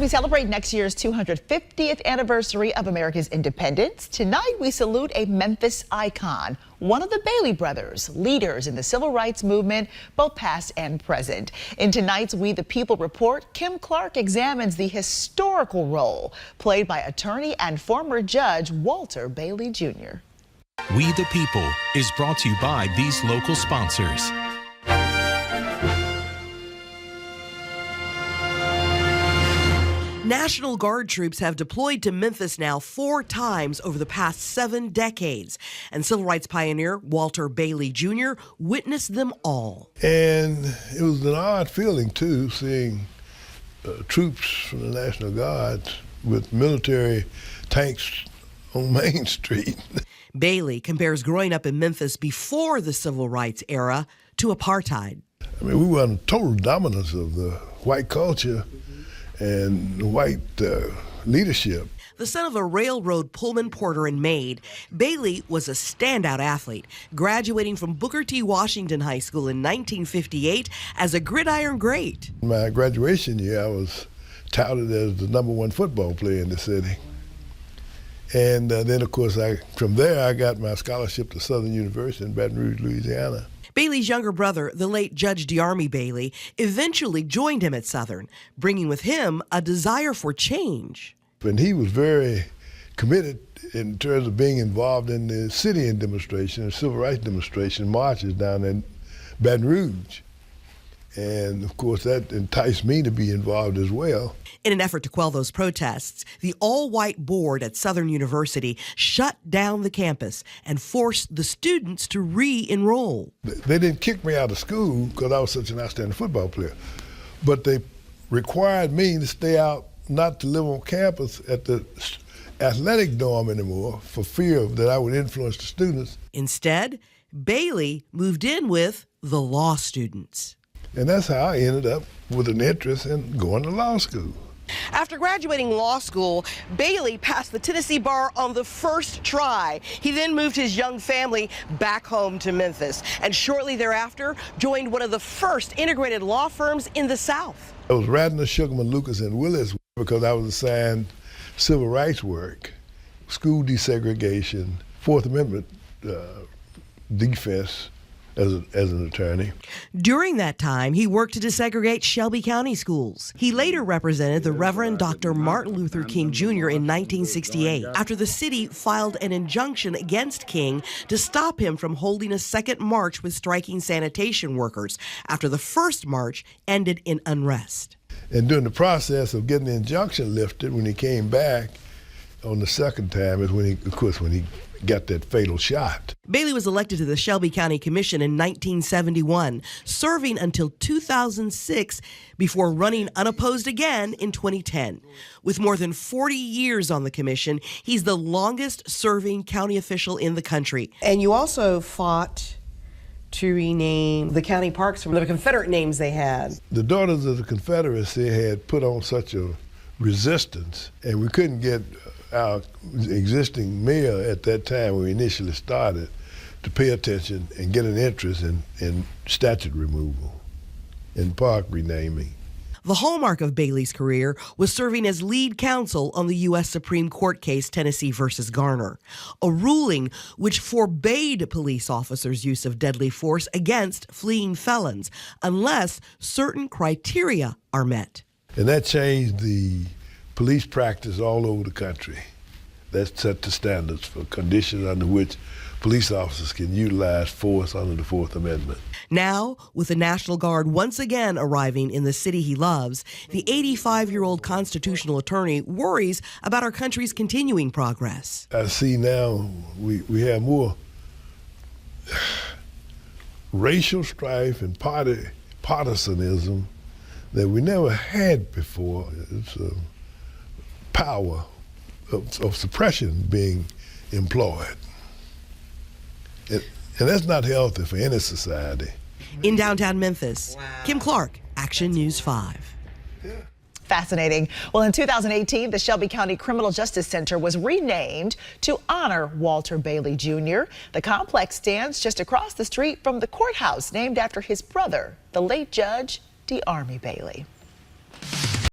We celebrate next year's 250th anniversary of America's independence. Tonight, we salute a Memphis icon, one of the Bailey brothers, leaders in the civil rights movement, both past and present. In tonight's We the People report, Kim Clark examines the historical role played by attorney and former judge Walter Bailey Jr. We the People is brought to you by these local sponsors. National Guard troops have deployed to Memphis now 4 times over the past 7 decades, and civil rights pioneer Walter Bailey Jr. witnessed them all. And it was an odd feeling, too, seeing troops from the National Guard with military tanks on Main Street. Bailey compares growing up in Memphis before the civil rights era to apartheid. I mean, we were under total dominance of the white culture and the white leadership. The son of a railroad Pullman porter and maid, Bailey was a standout athlete, graduating from Booker T. Washington High School in 1958 as a gridiron great. My graduation year, I was touted as the #1 football player in the city. And then, of course, from there, I got my scholarship to Southern University in Baton Rouge, Louisiana. Bailey's younger brother, the late Judge DeArmey Bailey, eventually joined him at Southern, bringing with him a desire for change. And he was very committed in terms of being involved in the sit-in demonstration, the civil rights demonstration, marches down in Baton Rouge. And of course, that enticed me to be involved as well. In an effort to quell those protests, the all-white board at Southern University shut down the campus and forced the students to re-enroll. They didn't kick me out of school because I was such an outstanding football player, but they required me to stay out, not to live on campus at the athletic dorm anymore for fear that I would influence the students. Instead, Bailey moved in with the law students. And that's how I ended up with an interest in going to law school. After graduating law school, Bailey passed the Tennessee bar on the first try. He then moved his young family back home to Memphis, and shortly thereafter joined one of the first integrated law firms in the South. I was Radnor, Sugarman, Lucas, and Willis because I was assigned civil rights work, school desegregation, Fourth Amendment defense, as an attorney. During that time, he worked to desegregate Shelby County schools. He later represented the Reverend Dr. Martin Luther King Jr. in 1968 after the city filed an injunction against King to stop him from holding a second march with striking sanitation workers after the first march ended in unrest. And during the process of getting the injunction lifted, when he came back on the second time is when he got that fatal shot. Bailey was elected to the Shelby County Commission in 1971, serving until 2006 before running unopposed again in 2010. With more than 40 years on the commission, he's the longest serving county official in the country. And you also fought to rename the county parks from the Confederate names they had. The Daughters of the Confederacy had put on such a resistance, and we couldn't get our existing mayor at that time when we initially started to pay attention and get an interest in statute removal and park renaming. The hallmark of Bailey's career was serving as lead counsel on the U.S. Supreme Court case Tennessee versus Garner, a ruling which forbade police officers' use of deadly force against fleeing felons unless certain criteria are met. And that changed the police practice all over the country. That set the standards for conditions under which police officers can utilize force under the Fourth Amendment. Now, with the National Guard once again arriving in the city he loves, the 85-year-old constitutional attorney worries about our country's continuing progress. I see now we have more racial strife and partisanism that we never had before. It's a power of suppression being employed. And that's not healthy for any society. In downtown Memphis, Kim Clark, Action News 5. Fascinating. Well, in 2018, the Shelby County Criminal Justice Center was renamed to honor Walter Bailey Jr. The complex stands just across the street from the courthouse named after his brother, the late Judge DeArmey Bailey.